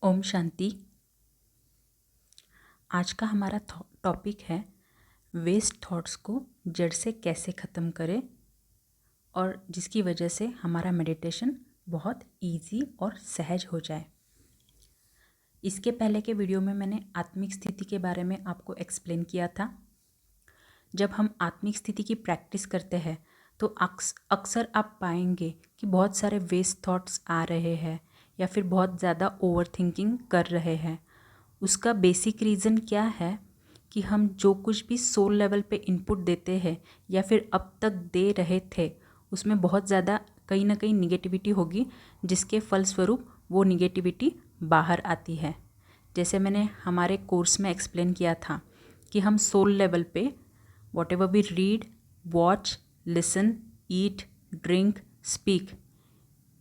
ओम शांति। आज का हमारा टॉपिक है वेस्ट थॉट्स को जड़ से कैसे ख़त्म करें और जिसकी वजह से हमारा मेडिटेशन बहुत इजी और सहज हो जाए। इसके पहले के वीडियो में मैंने आत्मिक स्थिति के बारे में आपको एक्सप्लेन किया था। जब हम आत्मिक स्थिति की प्रैक्टिस करते हैं तो अक्सर आप पाएंगे कि बहुत सारे वेस्ट थॉट्स आ रहे हैं या फिर बहुत ज़्यादा ओवर थिंकिंग कर रहे हैं। उसका बेसिक रीज़न क्या है कि हम जो कुछ भी सोल लेवल पे इनपुट देते हैं या फिर अब तक दे रहे थे उसमें बहुत ज़्यादा कहीं ना कहीं निगेटिविटी होगी, जिसके फलस्वरूप वो निगेटिविटी बाहर आती है। जैसे मैंने हमारे कोर्स में एक्सप्लेन किया था कि हम सोल लेवल पे whatever we read, watch, listen, eat, drink, speak,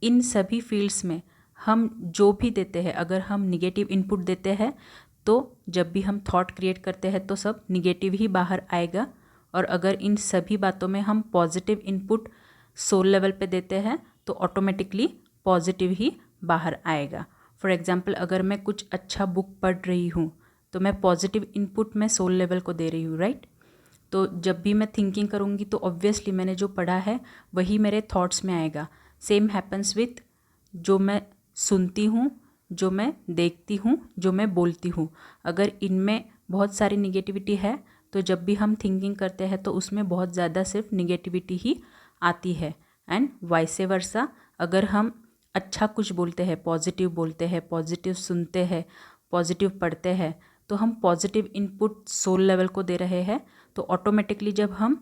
इन सभी फील्ड्स में हम जो भी देते हैं, अगर हम निगेटिव इनपुट देते हैं तो जब भी हम थॉट क्रिएट करते हैं तो सब निगेटिव ही बाहर आएगा। और अगर इन सभी बातों में हम पॉजिटिव इनपुट सोल लेवल पे देते हैं तो ऑटोमेटिकली पॉजिटिव ही बाहर आएगा। फॉर एग्जांपल, अगर मैं कुछ अच्छा बुक पढ़ रही हूँ तो मैं पॉजिटिव इनपुट मैं सोल लेवल को दे रही हूँ, राइट। तो जब भी मैं थिंकिंग करूँगी तो ऑब्वियसली मैंने जो पढ़ा है वही मेरे थॉट्स में आएगा। सेम हैपन्स विथ जो मैं सुनती हूँ, जो मैं देखती हूँ, जो मैं बोलती हूँ। अगर इनमें बहुत सारी निगेटिविटी है तो जब भी हम थिंकिंग करते हैं तो उसमें बहुत ज़्यादा सिर्फ निगेटिविटी ही आती है। एंड वाइसे वर्सा, अगर हम अच्छा कुछ बोलते हैं, पॉजिटिव बोलते हैं, पॉजिटिव सुनते हैं, पॉजिटिव पढ़ते हैं, तो हम पॉजिटिव इनपुट सोल लेवल को दे रहे हैं। तो ऑटोमेटिकली जब हम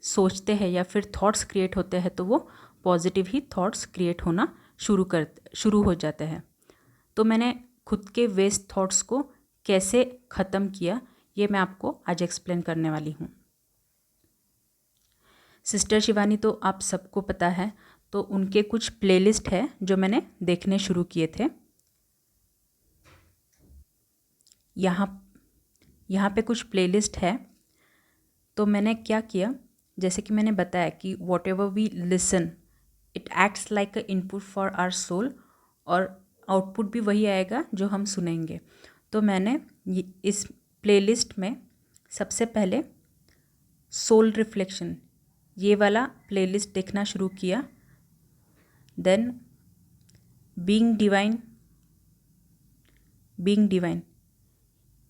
सोचते हैं या फिर थॉट्स क्रिएट होते हैं तो वो पॉजिटिव ही थॉट्स क्रिएट होना शुरू हो जाते हैं। तो मैंने खुद के वेस्ट थॉट्स को कैसे ख़त्म किया ये मैं आपको आज एक्सप्लेन करने वाली हूँ। सिस्टर शिवानी तो आप सबको पता है, तो उनके कुछ प्लेलिस्ट है जो मैंने देखने शुरू किए थे। यहाँ पे कुछ प्लेलिस्ट है। तो मैंने क्या किया, जैसे कि मैंने बताया कि whatever we listen it acts like a input for our soul, और आउटपुट भी वही आएगा जो हम सुनेंगे। तो मैंने इस प्लेलिस्ट में सबसे पहले सोल रिफ्लेक्शन ये वाला प्लेलिस्ट देखना शुरू किया। देन बीइंग डिवाइन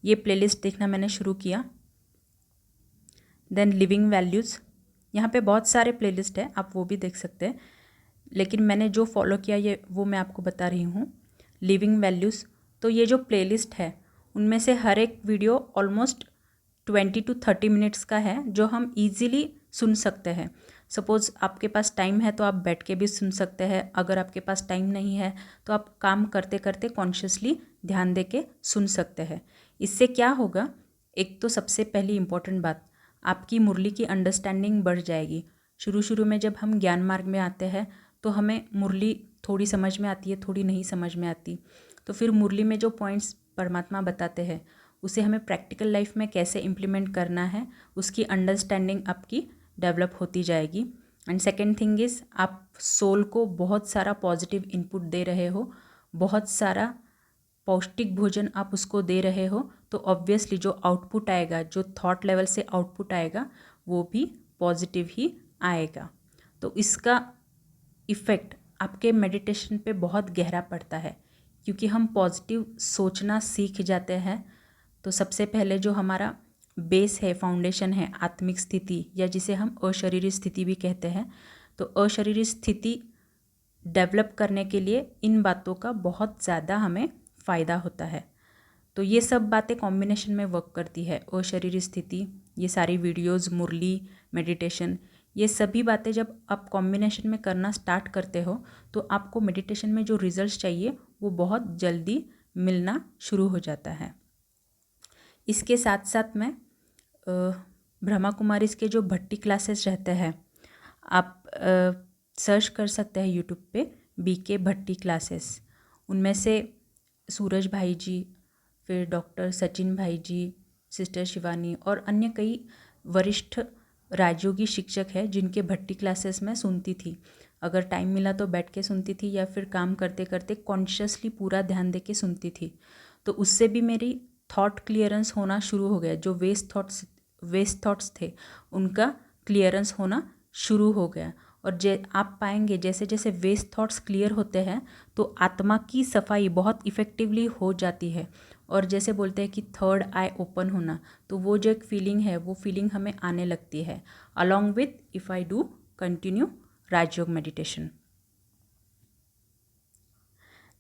ये प्लेलिस्ट देखना मैंने शुरू किया। देन लिविंग वैल्यूज़, यहाँ पे बहुत सारे प्लेलिस्ट है, आप वो भी देख सकते हैं, लेकिन मैंने जो फॉलो किया ये वो मैं आपको बता रही हूँ। लिविंग वैल्यूज़, तो ये जो प्लेलिस्ट है उनमें से हर एक वीडियो ऑलमोस्ट 20 to 30 मिनट्स का है जो हम इजीली सुन सकते हैं। सपोज़ आपके पास टाइम है तो आप बैठ के भी सुन सकते हैं, अगर आपके पास टाइम नहीं है तो आप काम करते करते कॉन्शियसली ध्यान दे के सुन सकते हैं। इससे क्या होगा, एक तो सबसे पहली इम्पॉर्टेंट बात, आपकी मुरली की अंडरस्टैंडिंग बढ़ जाएगी। शुरू में जब हम ज्ञान मार्ग में आते हैं तो हमें मुरली थोड़ी समझ में आती है, थोड़ी नहीं समझ में आती। तो फिर मुरली में जो पॉइंट्स परमात्मा बताते हैं उसे हमें प्रैक्टिकल लाइफ में कैसे इम्प्लीमेंट करना है उसकी अंडरस्टैंडिंग आपकी डेवलप होती जाएगी। एंड सेकेंड थिंग इज़, आप सोल को बहुत सारा पॉजिटिव इनपुट दे रहे हो, बहुत सारा पौष्टिक भोजन आप उसको दे रहे हो, तो ऑब्वियसली जो आउटपुट आएगा, जो थॉट लेवल से आउटपुट आएगा वो भी पॉजिटिव ही आएगा। तो इसका इफ़ेक्ट आपके मेडिटेशन पे बहुत गहरा पड़ता है, क्योंकि हम पॉजिटिव सोचना सीख जाते हैं। तो सबसे पहले जो हमारा बेस है, फाउंडेशन है आत्मिक स्थिति, या जिसे हम अशरीरी स्थिति भी कहते हैं, तो अशरीरी स्थिति डेवलप करने के लिए इन बातों का बहुत ज़्यादा हमें फ़ायदा होता है। तो ये सब बातें कॉम्बिनेशन में वर्क करती है। अशरीरी स्थिति, ये सारी वीडियोज़, मुरली, मेडिटेशन, ये सभी बातें जब आप कॉम्बिनेशन में करना स्टार्ट करते हो तो आपको मेडिटेशन में जो रिजल्ट्स चाहिए वो बहुत जल्दी मिलना शुरू हो जाता है। इसके साथ साथ मैं ब्रह्मा कुमारीज़ के जो भट्टी क्लासेस रहते हैं, आप सर्च कर सकते हैं यूट्यूब पे BK भट्टी क्लासेस। उनमें से सूरज भाई जी, फिर डॉक्टर सचिन भाई जी, सिस्टर शिवानी और अन्य कई वरिष्ठ राजयोगी शिक्षक हैं जिनके भट्टी क्लासेस मैं सुनती थी। अगर टाइम मिला तो बैठ के सुनती थी या फिर काम करते करते कॉन्शियसली पूरा ध्यान दे के सुनती थी। तो उससे भी मेरी थॉट क्लियरेंस होना शुरू हो गया। जो वेस्ट थॉट्स थे उनका क्लियरेंस होना शुरू हो गया। और आप पाएंगे जैसे जैसे वेस्ट थॉट्स क्लियर होते हैं तो आत्मा की सफाई बहुत इफ़ेक्टिवली हो जाती है। और जैसे बोलते हैं कि थर्ड आई ओपन होना, तो वो जो एक फीलिंग है वो फीलिंग हमें आने लगती है along with if I do continue Rajyoga meditation.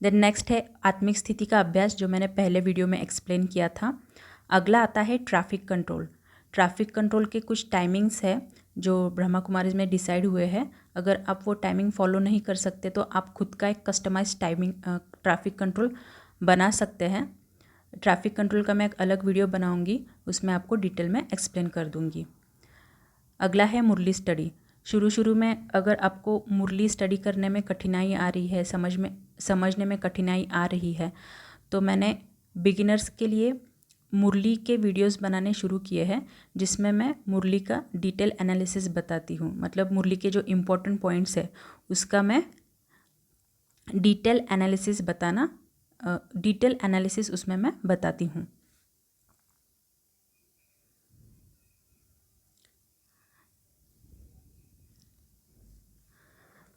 Then next है आत्मिक स्थिति का अभ्यास, जो मैंने पहले वीडियो में एक्सप्लेन किया था। अगला आता है ट्रैफिक कंट्रोल। ट्रैफिक कंट्रोल के कुछ टाइमिंग्स है जो ब्रह्मा कुमारीज में डिसाइड हुए हैं। अगर आप वो टाइमिंग फॉलो नहीं कर सकते तो आप खुद का एक कस्टमाइज टाइमिंग ट्रैफिक कंट्रोल बना सकते हैं। ट्रैफिक कंट्रोल का मैं एक अलग वीडियो बनाऊंगी, उसमें आपको डिटेल में एक्सप्लेन कर दूंगी। अगला है मुरली स्टडी। शुरू में अगर आपको मुरली स्टडी करने में कठिनाई आ रही है, समझने में कठिनाई आ रही है, तो मैंने बिगिनर्स के लिए मुरली के वीडियोस बनाने शुरू किए हैं, जिसमें मैं मुरली का डिटेल एनालिसिस बताती हूँ। मतलब मुरली के जो इम्पोर्टेंट पॉइंट्स है उसका मैं डिटेल एनालिसिस उसमें मैं बताती हूँ।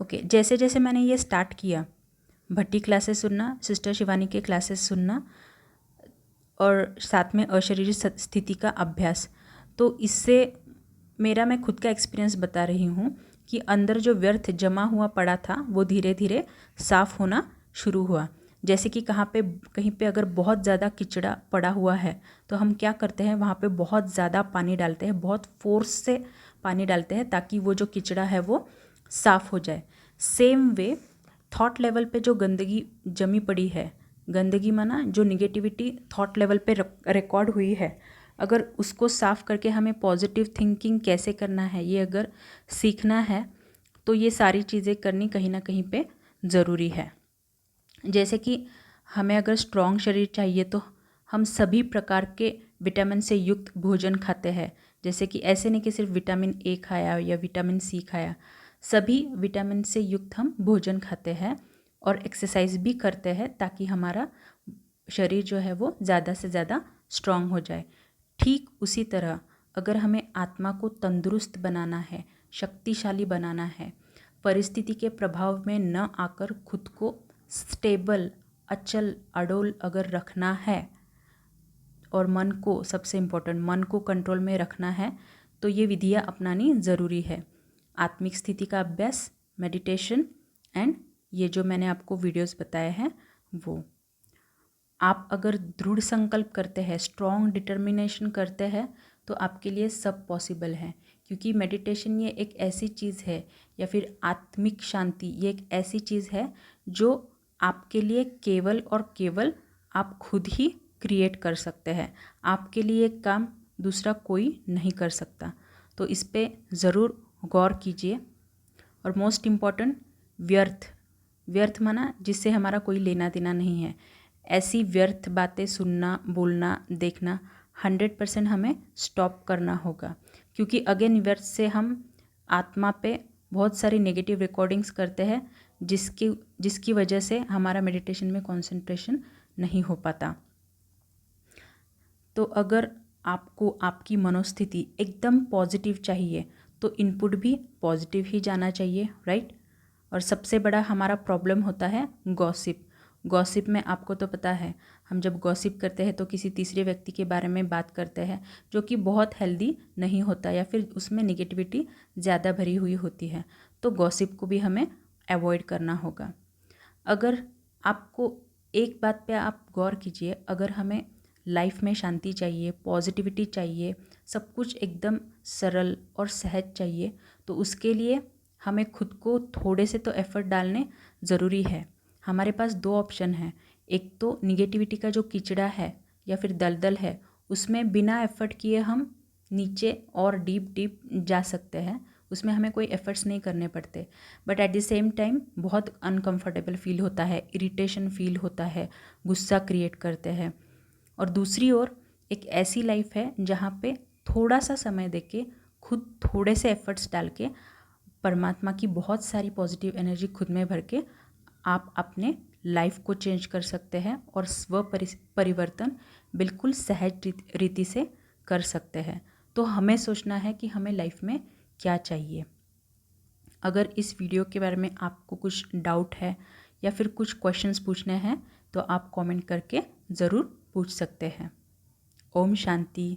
ओके, जैसे जैसे मैंने ये स्टार्ट किया, भट्टी क्लासेस सुनना, सिस्टर शिवानी के क्लासेस सुनना और साथ में अशरीरी स्थिति का अभ्यास, तो इससे मैं खुद का एक्सपीरियंस बता रही हूँ कि अंदर जो व्यर्थ जमा हुआ पड़ा था वो धीरे धीरे साफ़ होना शुरू हुआ। जैसे कि कहीं पे अगर बहुत ज़्यादा किचड़ा पड़ा हुआ है तो हम क्या करते हैं, वहाँ पे बहुत ज़्यादा पानी डालते हैं, बहुत फोर्स से पानी डालते हैं ताकि वो जो किचड़ा है वो साफ़ हो जाए। सेम वे थॉट लेवल पे जो गंदगी जमी पड़ी है, गंदगी माना जो निगेटिविटी थॉट लेवल पे रिकॉर्ड हुई है, अगर उसको साफ़ करके हमें पॉजिटिव थिंकिंग कैसे करना है ये अगर सीखना है तो ये सारी चीज़ें करनी कहीं ना कहीं पे ज़रूरी है। जैसे कि हमें अगर स्ट्रॉन्ग शरीर चाहिए तो हम सभी प्रकार के विटामिन से युक्त भोजन खाते हैं। जैसे कि ऐसे नहीं कि सिर्फ विटामिन ए खाया या विटामिन सी खाया, सभी विटामिन से युक्त हम भोजन खाते हैं और एक्सरसाइज भी करते हैं ताकि हमारा शरीर जो है वो ज़्यादा से ज़्यादा स्ट्रॉन्ग हो जाए। ठीक उसी तरह अगर हमें आत्मा को तंदुरुस्त बनाना है, शक्तिशाली बनाना है, परिस्थिति के प्रभाव में न आकर खुद को स्टेबल, अचल, अडोल अगर रखना है और मन को, सबसे इम्पोर्टेंट, मन को कंट्रोल में रखना है, तो ये विधियाँ अपनानी ज़रूरी है। आत्मिक स्थिति का अभ्यास, मेडिटेशन एंड ये जो मैंने आपको वीडियोस बताए हैं वो। आप अगर दृढ़ संकल्प करते हैं, स्ट्रॉन्ग डिटर्मिनेशन करते हैं, तो आपके लिए सब पॉसिबल है। क्योंकि मेडिटेशन ये एक ऐसी चीज़ है, या फिर आत्मिक शांति ये एक ऐसी चीज़ है जो आपके लिए केवल और केवल आप खुद ही क्रिएट कर सकते हैं। आपके लिए एक काम दूसरा कोई नहीं कर सकता। तो इस पे ज़रूर गौर कीजिए। और मोस्ट इम्पॉर्टेंट, व्यर्थ माना जिससे हमारा कोई लेना देना नहीं है, ऐसी व्यर्थ बातें सुनना, बोलना, देखना 100% हमें स्टॉप करना होगा। क्योंकि अगेन व्यर्थ से हम आत्मा पे बहुत सारी नेगेटिव रिकॉर्डिंग्स करते हैं, जिसकी वजह से हमारा मेडिटेशन में कंसंट्रेशन नहीं हो पाता। तो अगर आपको आपकी मनोस्थिति एकदम पॉजिटिव चाहिए तो इनपुट भी पॉजिटिव ही जाना चाहिए, राइट। और सबसे बड़ा हमारा प्रॉब्लम होता है गॉसिप में आपको तो पता है, हम जब गॉसिप करते हैं तो किसी तीसरे व्यक्ति के बारे में बात करते हैं जो कि बहुत हेल्दी नहीं होता, या फिर उसमें निगेटिविटी ज़्यादा भरी हुई होती है। तो गॉसिप को भी हमें अवॉइड करना होगा। अगर आपको एक बात पे आप गौर कीजिए, अगर हमें लाइफ में शांति चाहिए, पॉजिटिविटी चाहिए, सब कुछ एकदम सरल और सहज चाहिए, तो उसके लिए हमें खुद को थोड़े से तो एफर्ट डालने ज़रूरी है। हमारे पास दो ऑप्शन हैं, एक तो निगेटिविटी का जो कीचड़ा है या फिर दलदल है उसमें बिना एफर्ट किए हम नीचे और डीप जा सकते हैं, उसमें हमें कोई एफर्ट्स नहीं करने पड़ते, but at the same time बहुत अनकंफर्टेबल फील होता है, इरिटेशन फील होता है, गुस्सा क्रिएट करते हैं। और दूसरी ओर एक ऐसी लाइफ है जहाँ पे थोड़ा सा समय देके खुद थोड़े से एफर्ट्स डाल के परमात्मा की बहुत सारी पॉजिटिव एनर्जी खुद में भर के आप अपने लाइफ को चेंज कर सकते हैं और स्व परिवर्तन बिल्कुल सहज रीति से कर सकते हैं। तो हमें सोचना है कि हमें लाइफ में क्या चाहिए। अगर इस वीडियो के बारे में आपको कुछ डाउट है या फिर कुछ क्वेश्चंस पूछने हैं तो आप कमेंट करके ज़रूर पूछ सकते हैं। ओम शांति।